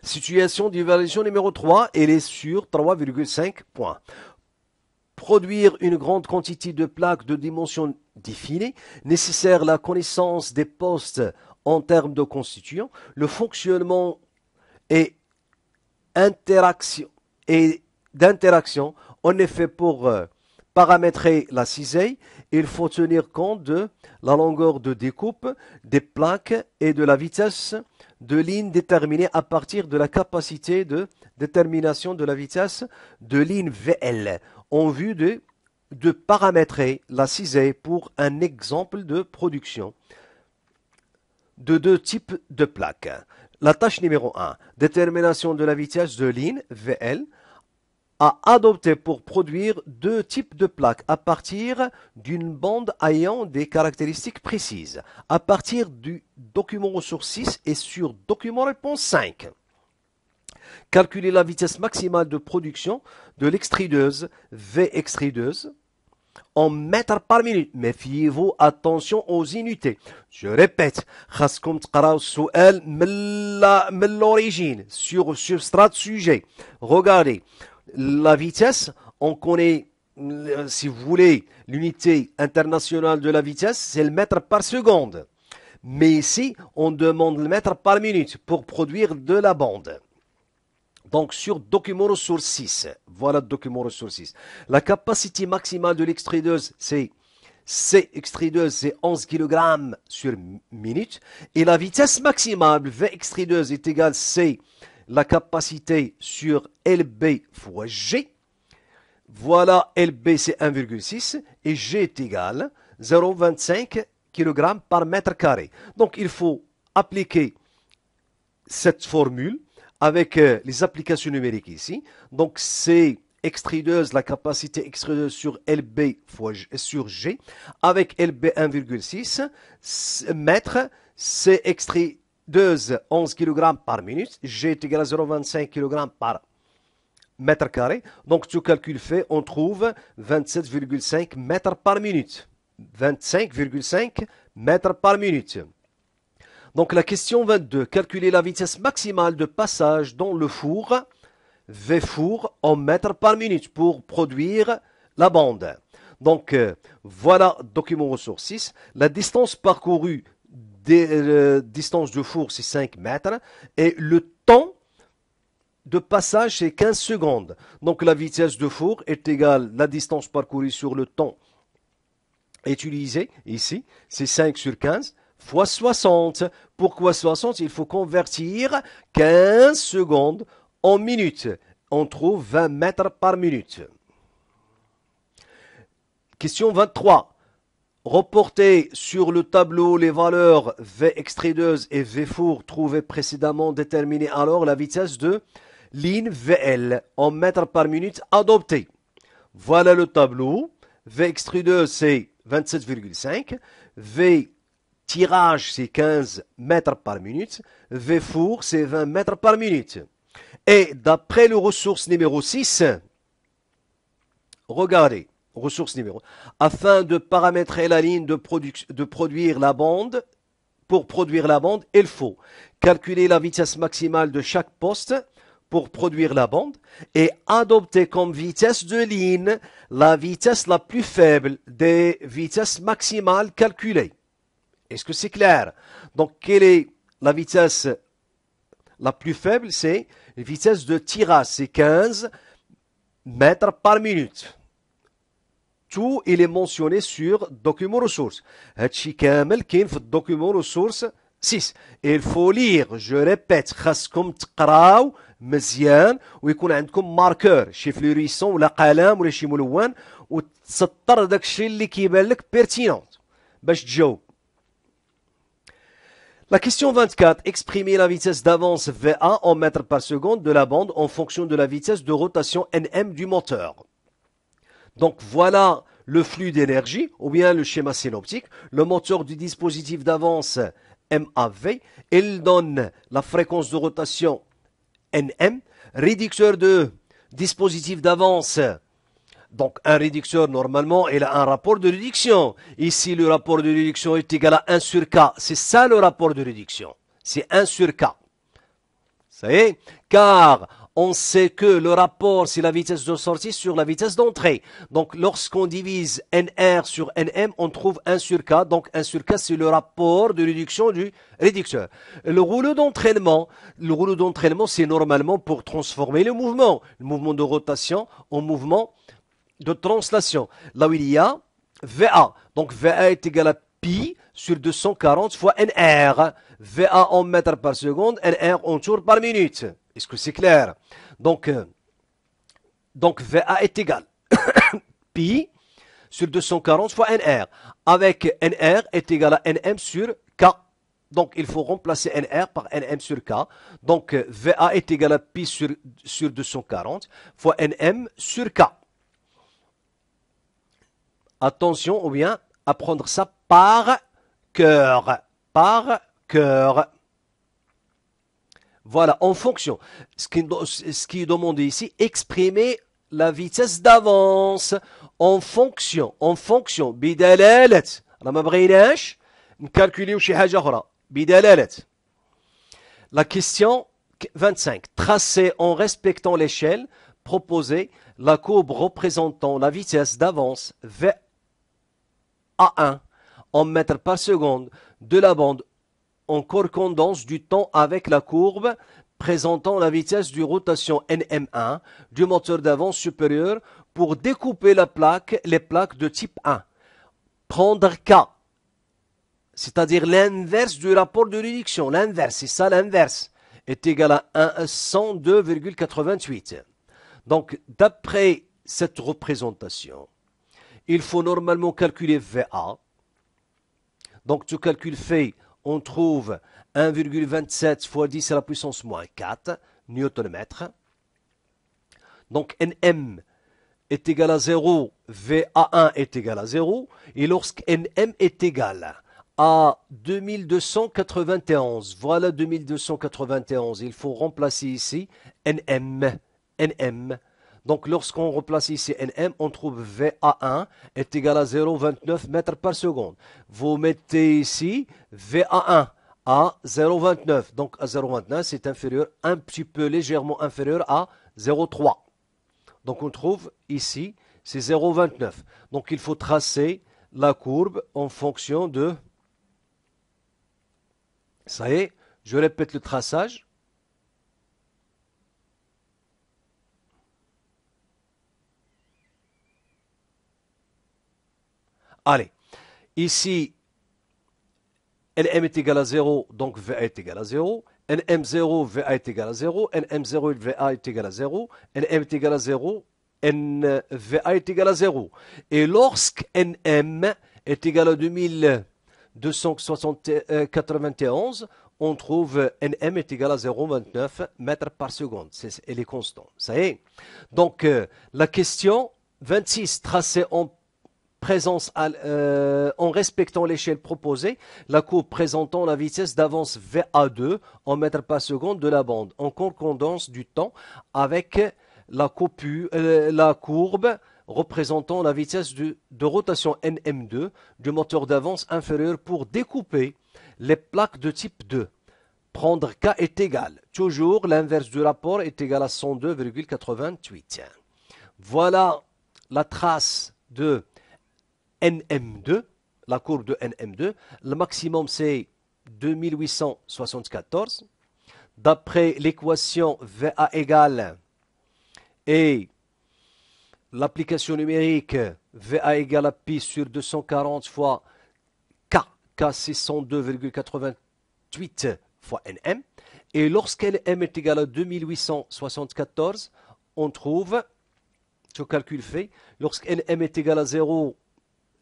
Situation d'évaluation numéro 3, elle est sur 3,5 points. Produire une grande quantité de plaques de dimension définie nécessaire la connaissance des postes en termes de constituants, le fonctionnement et d'interaction. En effet, pour paramétrer la cisaille, il faut tenir compte de la longueur de découpe des plaques et de la vitesse de ligne déterminée à partir de la capacité de détermination de la vitesse de ligne VL en vue de paramétrer la cisaille pour un exemple de production de deux types de plaques. La tâche numéro 1, détermination de la vitesse de ligne VL à adopter pour produire deux types de plaques à partir d'une bande ayant des caractéristiques précises, à partir du document ressource 6 et sur document réponse 5. Calculer la vitesse maximale de production de l'extrudeuse V extrudeuse en mètres par minute. Méfiez-vous, attention aux unités. Je répète, خاصكم تقراو السؤال من l'origine sur substrat sujet. Regardez, la vitesse, on connaît, si vous voulez, l'unité internationale de la vitesse, c'est le mètre par seconde. Mais ici, on demande le mètre par minute pour produire de la bande. Donc, sur document ressource 6, voilà le document ressource 6. La capacité maximale de l'extrudeuse, c'est 11 kg sur minute. Et la vitesse maximale V extrudeuse est égale, c'est la capacité sur LB fois G. Voilà, LB c'est 1,6 et G est égal 0,25 kg par mètre carré. Donc, il faut appliquer cette formule avec les applications numériques ici. Donc, c'est extrudeuse, la capacité extrudeuse sur LB fois sur G, avec LB 1,6 mètres, c'est extrudeuse 11 kg par minute, G est égal à 0,25 kg par mètre carré. Donc, tout calcul fait, on trouve 27,5 mètres par minute. 25,5 mètres par minute. Donc la question 22, calculer la vitesse maximale de passage dans le four, V four, en mètres par minute pour produire la bande. Donc voilà, document ressource 6. La distance parcourue, distance de four, c'est 5 mètres. Et le temps de passage, c'est 15 secondes. Donc la vitesse de four est égale à la distance parcourue sur le temps utilisé, ici, c'est 5 sur 15. Fois 60. Pourquoi 60? Il faut convertir 15 secondes en minutes. On trouve 20 mètres par minute. Question 23. Reporter sur le tableau les valeurs V extrudeuse et V four trouvées précédemment, déterminer alors la vitesse de ligne VL en mètres par minute adoptée. Voilà le tableau. V extrudeuse c'est 27,5. V tirage, c'est 15 mètres par minute. V four, c'est 20 mètres par minute. Et d'après le ressource numéro 6, regardez, ressource numéro, afin de paramétrer la ligne de produire la bande, pour produire la bande, il faut calculer la vitesse maximale de chaque poste pour produire la bande et adopter comme vitesse de ligne la vitesse la plus faible des vitesses maximales calculées. Est-ce que c'est clair? Donc, quelle est la vitesse la plus faible? C'est la vitesse de tirage, c'est 15 mètres par minute. Tout, il est mentionné sur document ressources. هادشي كامل كاين في document ressources 6. Il faut lire, je répète, خاصكم تقراو مزيان ويكون عندكم ماركور شي فلوريسون ولا قلم ولا شي ملون وتسطر داكشي اللي كيبان لك بيرتينون باش تجاوب. La question 24, exprimer la vitesse d'avance VA en mètres par seconde de la bande en fonction de la vitesse de rotation NM du moteur. Donc voilà le flux d'énergie ou bien le schéma synoptique. Le moteur du dispositif d'avance MAV, il donne la fréquence de rotation NM, réducteur de dispositif d'avance. Donc, un réducteur, normalement, il a un rapport de réduction. Ici, le rapport de réduction est égal à 1 sur K. C'est ça le rapport de réduction. C'est 1 sur K. Ça y est, car on sait que le rapport, c'est la vitesse de sortie sur la vitesse d'entrée. Donc, lorsqu'on divise NR sur NM, on trouve 1 sur K. Donc, 1 sur K, c'est le rapport de réduction du réducteur. Le rouleau d'entraînement, c'est normalement pour transformer le mouvement de rotation en mouvement de translation. Là où il y a VA. Donc, VA est égal à pi sur 240 fois NR. VA en mètres par seconde, NR en tours par minute. Est-ce que c'est clair? Donc VA est égal pi sur 240 fois NR. Avec NR est égal à NM sur K. Donc il faut remplacer NR par NM sur K. Donc VA est égal à pi sur 240 fois NM sur K. Attention, ou bien à prendre ça par cœur. Par cœur. Voilà, en fonction. Ce qui est demandé ici, exprimer la vitesse d'avance en fonction. بدلالة. أنا ما بغيناش نكالكوليو شي حاجة أخرى. بدلالة. La question 25. Tracer en respectant l'échelle proposée la courbe représentant la vitesse d'avance VA1 en mètres par seconde de la bande en correspondance du temps avec la courbe présentant la vitesse de rotation NM1 du moteur d'avance supérieur pour découper les plaques de type 1. Prendre K, c'est-à-dire l'inverse du rapport de réduction. L'inverse, c'est ça l'inverse, est égal à 102,88. Donc, d'après cette représentation, il faut normalement calculer VA. Donc, tu calcules fait, on trouve 1,27 fois 10 à la puissance moins 4 Nm. Donc, Nm est égal à 0, VA1 est égal à 0. Et lorsque Nm est égal à 2291, voilà 2291, il faut remplacer ici Nm. Donc, lorsqu'on remplace ici Nm, on trouve VA1 est égal à 0,29 mètres par seconde. Vous mettez ici VA1 à 0,29. Donc, à 0,29, c'est inférieur, un petit peu légèrement inférieur à 0,3. Donc, on trouve ici, c'est 0,29. Donc, il faut tracer la courbe en fonction de... Ça y est, je répète le traçage. Allez, ici, Nm est égal à 0, donc Va est égal à 0. Nm0, Va est égal à 0. Nm0 et Va est égal à 0. Nm est égal à 0. Va est égal à 0. Et lorsque Nm est égal à 2291, on trouve Nm est égal à 0,29 mètres par seconde. Elle est constante. Ça y est. Donc, la question 26, tracée en en respectant l'échelle proposée, la courbe présentant la vitesse d'avance VA2 en mètres par seconde de la bande, en concordance du temps avec la courbe représentant la vitesse de rotation NM2 du moteur d'avance inférieur pour découper les plaques de type 2. Prendre K est égal. Toujours l'inverse du rapport est égal à 102,88. Voilà la trace de NM2, la courbe de NM2, le maximum c'est 2874. D'après l'équation VA égale et l'application numérique VA égale à pi sur 240 fois K, K c'est 102,88 fois NM. Et lorsqu'NM est égal à 2874, on trouve, ce calcul fait, lorsqu'NM est égal à 0,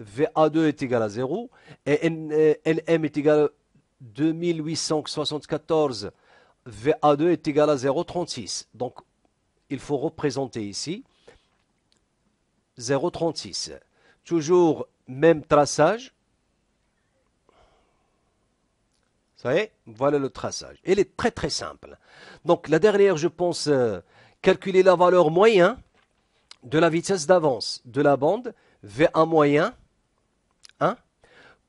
VA2 est égal à 0 et Nm est égal à 2874, VA2 est égal à 0,36. Donc, il faut représenter ici 0,36. Toujours même traçage. Ça y est, voilà le traçage. Il est très très simple. Donc, la dernière, je pense, calculer la valeur moyenne de la vitesse d'avance de la bande V1 moyen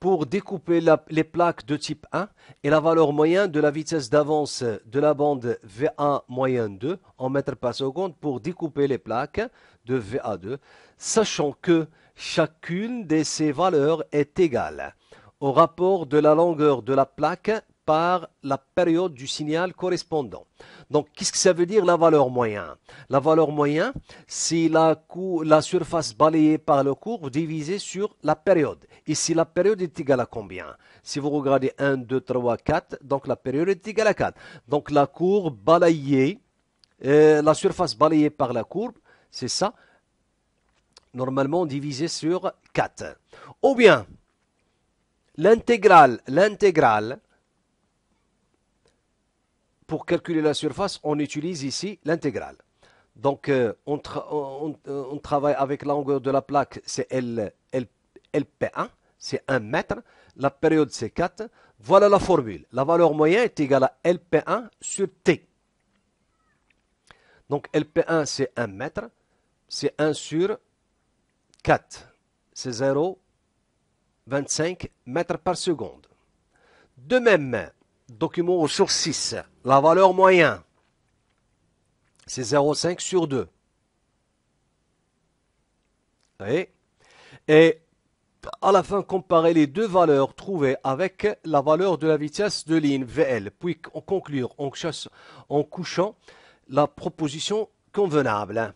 pour découper les plaques de type 1 et la valeur moyenne de la vitesse d'avance de la bande VA moyenne 2 en mètres par seconde pour découper les plaques de VA2, sachant que chacune de ces valeurs est égale au rapport de la longueur de la plaque par la période du signal correspondant. Donc, qu'est-ce que ça veut dire la valeur moyenne? La valeur moyenne, c'est la surface balayée par le courbe divisée sur la période. Ici, la période est égale à combien? Si vous regardez 1, 2, 3, 4, donc la période est égale à 4. Donc, la courbe balayée, la surface balayée par la courbe, c'est ça, normalement divisé sur 4. Ou bien, l'intégrale, pour calculer la surface, on utilise ici l'intégrale. Donc, on travaille avec la longueur de la plaque, c'est LP1, c'est 1 mètre. La période, c'est 4. Voilà la formule. La valeur moyenne est égale à LP1 sur T. Donc, LP1, c'est 1 mètre. C'est 1 sur 4. C'est 0,25 mètres par seconde. De même, document au source 6, la valeur moyenne, c'est 0,5 sur 2. Et à la fin, comparer les deux valeurs trouvées avec la valeur de la vitesse de ligne VL, puis conclure en couchant la proposition convenable.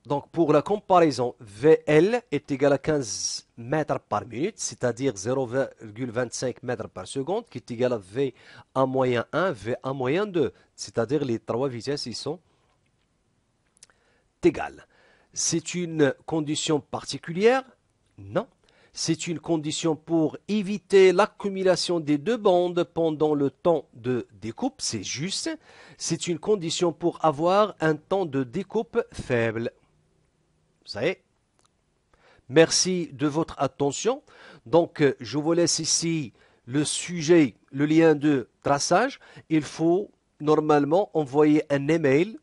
Donc, pour la comparaison, VL est égal à 15 mètres par minute, c'est-à-dire 0,25 mètres par seconde, qui est égal à VA moyen 1, VA moyen 2, c'est-à-dire les trois vitesses, ils sont égales. C'est une condition particulière? Non. C'est une condition pour éviter l'accumulation des deux bandes pendant le temps de découpe, c'est juste. C'est une condition pour avoir un temps de découpe faible. Ça y est. Merci de votre attention. Donc, je vous laisse ici le sujet, le lien de traçage. Il faut normalement envoyer un email